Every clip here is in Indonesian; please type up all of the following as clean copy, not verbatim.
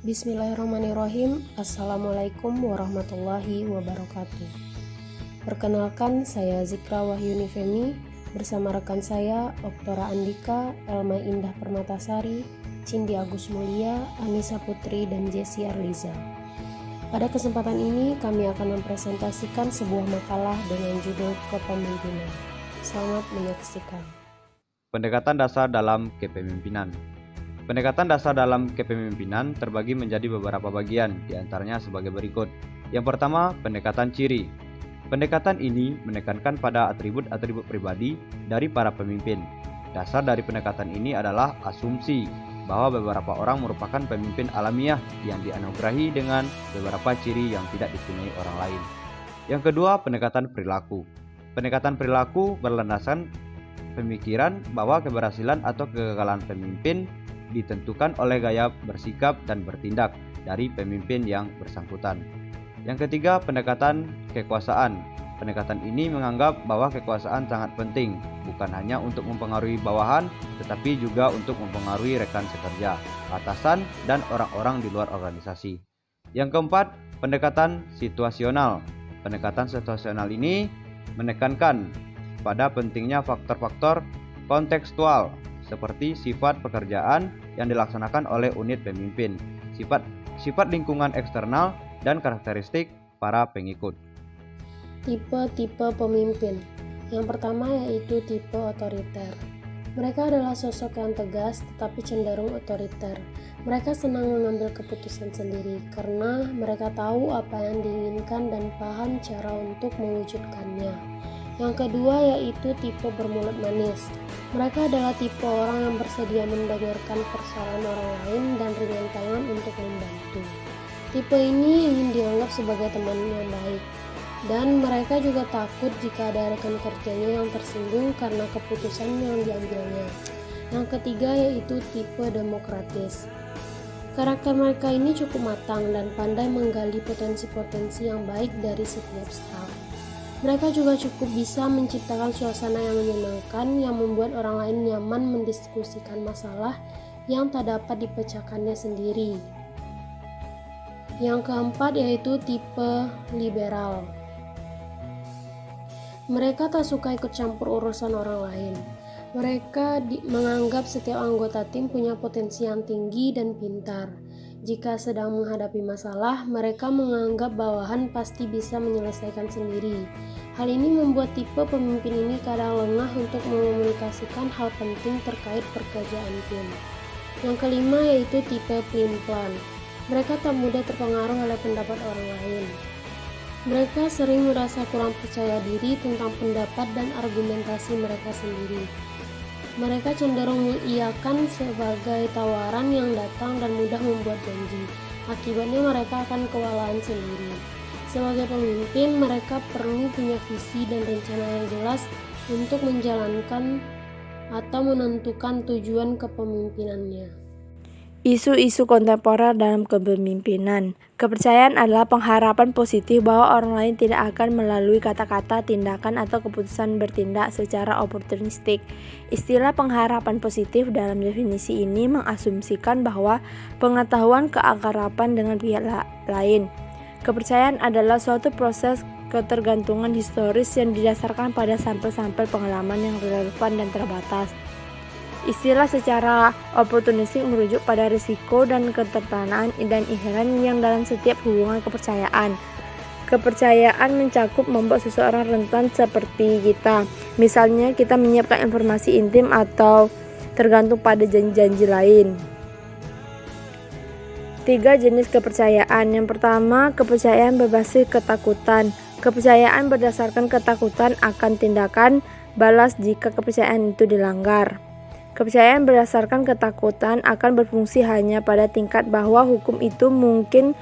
Bismillahirrahmanirrahim. Assalamualaikum warahmatullahi wabarakatuh. Perkenalkan, saya Zikra Wahyuni Femi bersama rekan saya Oktora Andika, Elma Indah Permatasari, Cindi Agus Mulia, Anissa Putri, dan Jessi Arliza. Pada kesempatan ini kami akan mempresentasikan sebuah makalah dengan judul Kepemimpinan. Selamat menyaksikan. Pendekatan dasar dalam kepemimpinan. Pendekatan dasar dalam kepemimpinan terbagi menjadi beberapa bagian, diantaranya sebagai berikut. Yang pertama, pendekatan ciri. Pendekatan ini menekankan pada atribut-atribut pribadi dari para pemimpin. Dasar dari pendekatan ini adalah asumsi bahwa beberapa orang merupakan pemimpin alamiah yang dianugerahi dengan beberapa ciri yang tidak dipunyai orang lain. Yang kedua, pendekatan perilaku. Pendekatan perilaku berlandaskan pemikiran bahwa keberhasilan atau kegagalan pemimpin ditentukan oleh gaya bersikap dan bertindak dari pemimpin yang bersangkutan. Yang ketiga, pendekatan kekuasaan. Pendekatan ini menganggap bahwa kekuasaan sangat penting, bukan hanya untuk mempengaruhi bawahan, tetapi juga untuk mempengaruhi rekan sekerja, atasan, dan orang-orang di luar organisasi. Yang keempat, pendekatan situasional. Pendekatan situasional ini menekankan pada pentingnya faktor-faktor kontekstual seperti sifat pekerjaan yang dilaksanakan oleh unit pemimpin, sifat lingkungan eksternal, dan karakteristik para pengikut. Tipe-tipe pemimpin. Yang pertama yaitu tipe otoriter. Mereka adalah sosok yang tegas tetapi cenderung otoriter. Mereka senang mengambil keputusan sendiri karena mereka tahu apa yang diinginkan dan paham cara untuk mewujudkannya. Yang kedua yaitu tipe bermulut manis. Mereka adalah tipe orang yang bersedia mendengarkan persoalan orang lain dan ringan tangan untuk membantu. Tipe ini ingin dianggap sebagai teman yang baik. Dan mereka juga takut jika ada rekan kerjanya yang tersinggung karena keputusan yang diambilnya. Yang ketiga yaitu tipe demokratis. Karakter mereka ini cukup matang dan pandai menggali potensi-potensi yang baik dari setiap staf. Mereka juga cukup bisa menciptakan suasana yang menyenangkan yang membuat orang lain nyaman mendiskusikan masalah yang tak dapat dipecahkannya sendiri. Yang keempat yaitu tipe liberal. Mereka tak suka ikut campur urusan orang lain. Mereka menganggap setiap anggota tim punya potensi yang tinggi dan pintar. Jika sedang menghadapi masalah, mereka menganggap bawahan pasti bisa menyelesaikan sendiri. Hal ini membuat tipe pemimpin ini kadang lengah untuk mengomunikasikan hal penting terkait pekerjaan tim. Yang kelima yaitu tipe pelin-pelan. Mereka tak mudah terpengaruh oleh pendapat orang lain. Mereka sering merasa kurang percaya diri tentang pendapat dan argumentasi mereka sendiri. Mereka cenderung mengiyakan sebagai tawaran yang datang dan mudah membuat janji. Akibatnya mereka akan kewalahan sendiri. Sebagai pemimpin, mereka perlu punya visi dan rencana yang jelas untuk menjalankan atau menentukan tujuan kepemimpinannya. Isu-isu kontemporer dalam kepemimpinan. Kepercayaan adalah pengharapan positif bahwa orang lain tidak akan melalui kata-kata, tindakan, atau keputusan bertindak secara oportunistik. Istilah pengharapan positif dalam definisi ini mengasumsikan bahwa pengetahuan keakraban dengan pihak lain. Kepercayaan adalah suatu proses ketergantungan historis yang didasarkan pada sampel-sampel pengalaman yang relevan dan terbatas. Istilah secara oportunistik merujuk pada risiko dan ketertanaan dan inheran yang dalam setiap hubungan kepercayaan. Kepercayaan mencakup membuat seseorang rentan seperti kita. Misalnya kita menyiapkan informasi intim atau tergantung pada janji-janji lain. 3 jenis kepercayaan. Yang pertama, kepercayaan berbasis ketakutan. Kepercayaan berdasarkan ketakutan akan tindakan balas jika kepercayaan itu dilanggar. Kepercayaan berdasarkan ketakutan akan berfungsi hanya pada tingkat bahwa hukum itu mungkin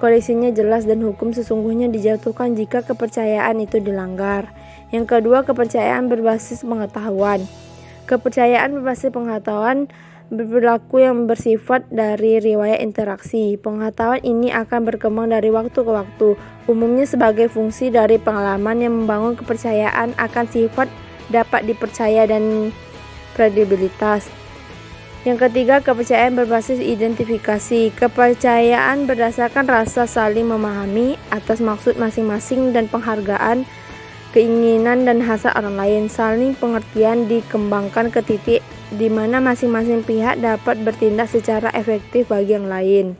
kondisinya jelas dan hukum sesungguhnya dijatuhkan jika kepercayaan itu dilanggar. Yang kedua, kepercayaan berbasis pengetahuan. Kepercayaan berbasis pengetahuan berlaku yang bersifat dari riwayat interaksi. Pengetahuan ini akan berkembang dari waktu ke waktu, umumnya sebagai fungsi dari pengalaman yang membangun kepercayaan akan sifat dapat dipercaya dan kredibilitas. Yang ketiga, kepercayaan berbasis identifikasi. Kepercayaan berdasarkan rasa saling memahami atas maksud masing-masing dan penghargaan keinginan dan hasrat orang lain. Saling pengertian dikembangkan ke titik di mana masing-masing pihak dapat bertindak secara efektif bagi yang lain.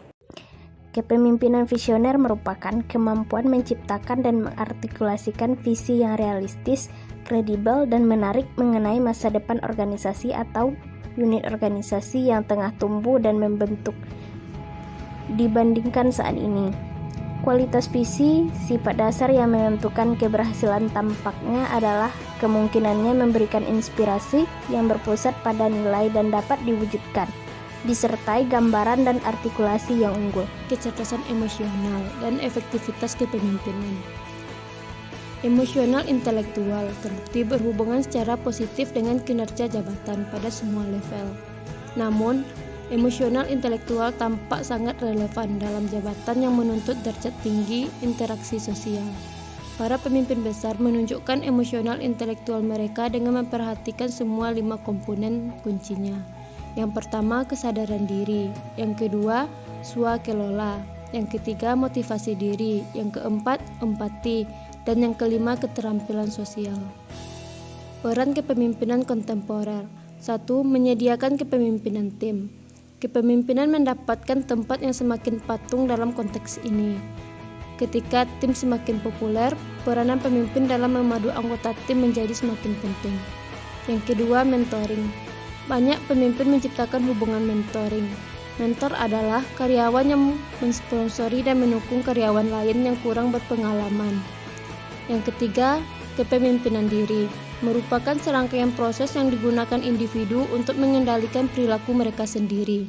Kepemimpinan visioner merupakan kemampuan menciptakan dan mengartikulasikan visi yang realistis, kredibel, dan menarik mengenai masa depan organisasi atau unit organisasi yang tengah tumbuh dan membentuk dibandingkan saat ini. Kualitas visi, sifat dasar yang menentukan keberhasilan tampaknya adalah kemungkinannya memberikan inspirasi yang berpusat pada nilai dan dapat diwujudkan, disertai gambaran dan artikulasi yang unggul. Kecerdasan emosional dan efektivitas kepemimpinan. Emosional intelektual terbukti berhubungan secara positif dengan kinerja jabatan pada semua level. Namun, emosional intelektual tampak sangat relevan dalam jabatan yang menuntut derajat tinggi interaksi sosial. Para pemimpin besar menunjukkan emosional intelektual mereka dengan memperhatikan semua 5 komponen kuncinya. Yang pertama, kesadaran diri. Yang kedua, swakelola. Yang ketiga, motivasi diri. Yang keempat, empati. Dan yang kelima, keterampilan sosial. Peran kepemimpinan kontemporer. 1. Menyediakan kepemimpinan tim. Kepemimpinan mendapatkan tempat yang semakin patung dalam konteks ini. Ketika tim semakin populer, peranan pemimpin dalam memadu anggota tim menjadi semakin penting. Yang kedua, mentoring. Banyak pemimpin menciptakan hubungan mentoring. Mentor adalah karyawan yang mensponsori dan mendukung karyawan lain yang kurang berpengalaman. Yang ketiga, kepemimpinan diri merupakan serangkaian proses yang digunakan individu untuk mengendalikan perilaku mereka sendiri.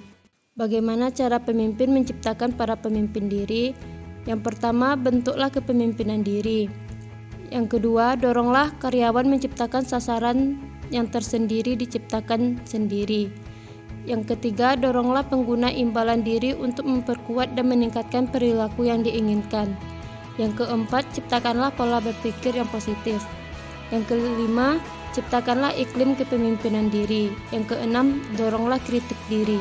Bagaimana cara pemimpin menciptakan para pemimpin diri? Yang pertama, bentuklah kepemimpinan diri. Yang kedua, doronglah karyawan menciptakan sasaran yang tersendiri diciptakan sendiri. Yang ketiga, doronglah pengguna imbalan diri untuk memperkuat dan meningkatkan perilaku yang diinginkan. Yang keempat, ciptakanlah pola berpikir yang positif. Yang kelima, ciptakanlah iklim kepemimpinan diri. Yang keenam, doronglah kritik diri.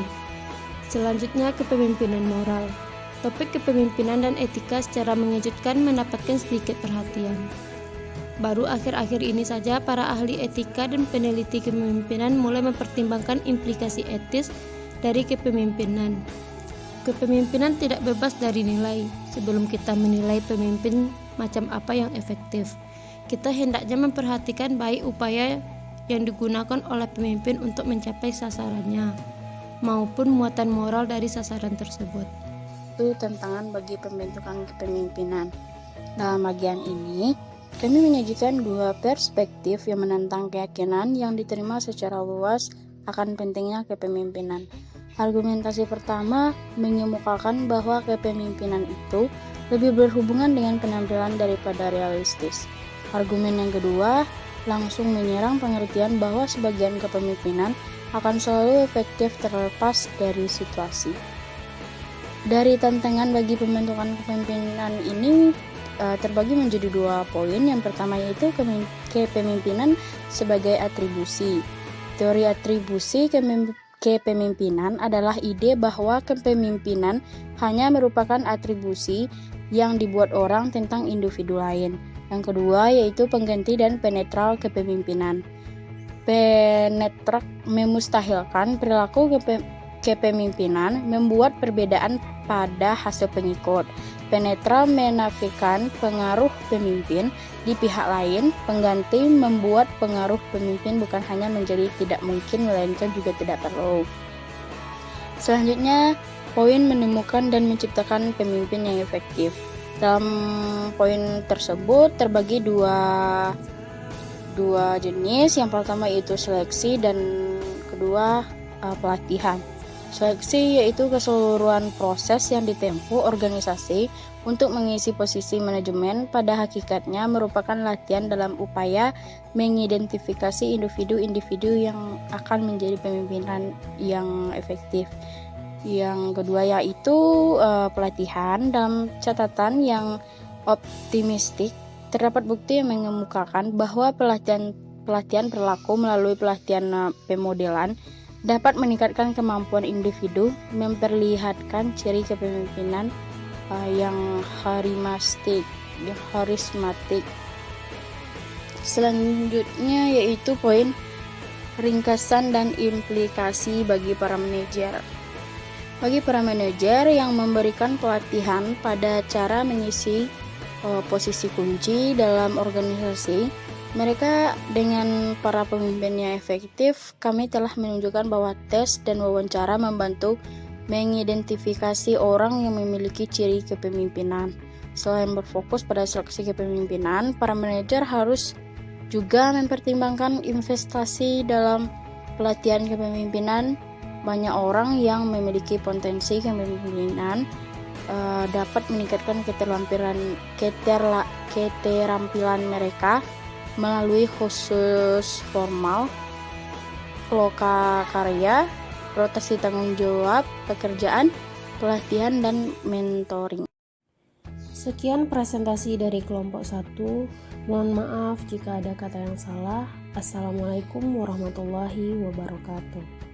Selanjutnya, kepemimpinan moral. Topik kepemimpinan dan etika secara mengejutkan mendapatkan sedikit perhatian. Baru akhir-akhir ini saja para ahli etika dan peneliti kepemimpinan mulai mempertimbangkan implikasi etis dari kepemimpinan. Kepemimpinan tidak bebas dari nilai. Sebelum kita menilai pemimpin macam apa yang efektif, kita hendaknya memperhatikan baik upaya yang digunakan oleh pemimpin untuk mencapai sasarannya, maupun muatan moral dari sasaran tersebut. Itu tantangan bagi pembentukan kepemimpinan. Dalam bagian ini, kami menyajikan 2 perspektif yang menentang keyakinan yang diterima secara luas akan pentingnya kepemimpinan. Argumentasi pertama mengemukakan bahwa kepemimpinan itu lebih berhubungan dengan penampilan daripada realistis. Argumen yang kedua langsung menyerang pengertian bahwa sebagian kepemimpinan akan selalu efektif terlepas dari situasi. Dari tantangan bagi pembentukan kepemimpinan ini terbagi menjadi 2 poin. Yang pertama yaitu kepemimpinan sebagai atribusi. Teori atribusi kepemimpinan adalah ide bahwa kepemimpinan hanya merupakan atribusi yang dibuat orang tentang individu lain. Yang kedua yaitu pengganti dan penetral kepemimpinan. Penetral memustahilkan perilaku kepemimpinan, membuat perbedaan pada hasil pengikut. Penetral menafikan pengaruh pemimpin di pihak lain. Pengganti membuat pengaruh pemimpin bukan hanya menjadi tidak mungkin, melainkan juga tidak perlu. Selanjutnya, poin menemukan dan menciptakan pemimpin yang efektif. Dalam poin tersebut terbagi dua jenis. Yang pertama yaitu seleksi dan kedua pelatihan. Seleksi yaitu keseluruhan proses yang ditempuh organisasi untuk mengisi posisi manajemen, pada hakikatnya merupakan latihan dalam upaya mengidentifikasi individu-individu yang akan menjadi pemimpinan yang efektif. Yang kedua yaitu pelatihan. Dalam catatan yang optimistik, terdapat bukti yang mengemukakan bahwa pelatihan perilaku melalui pelatihan pemodelan dapat meningkatkan kemampuan individu, memperlihatkan ciri kepemimpinan yang harismatik. Selanjutnya yaitu poin ringkasan dan implikasi bagi para manajer. Bagi para manajer yang memberikan pelatihan pada cara mengisi posisi kunci dalam organisasi, mereka dengan para pemimpinnya efektif, kami telah menunjukkan bahwa tes dan wawancara membantu mengidentifikasi orang yang memiliki ciri kepemimpinan. Selain berfokus pada seleksi kepemimpinan, para manajer harus juga mempertimbangkan investasi dalam pelatihan kepemimpinan. Banyak orang yang memiliki potensi kepemimpinan dapat meningkatkan keterampilan mereka melalui khusus formal, lokakarya, rotasi tanggung jawab, pekerjaan, pelatihan, dan mentoring. Sekian presentasi dari kelompok 1. Mohon maaf jika ada kata yang salah. Assalamualaikum warahmatullahi wabarakatuh.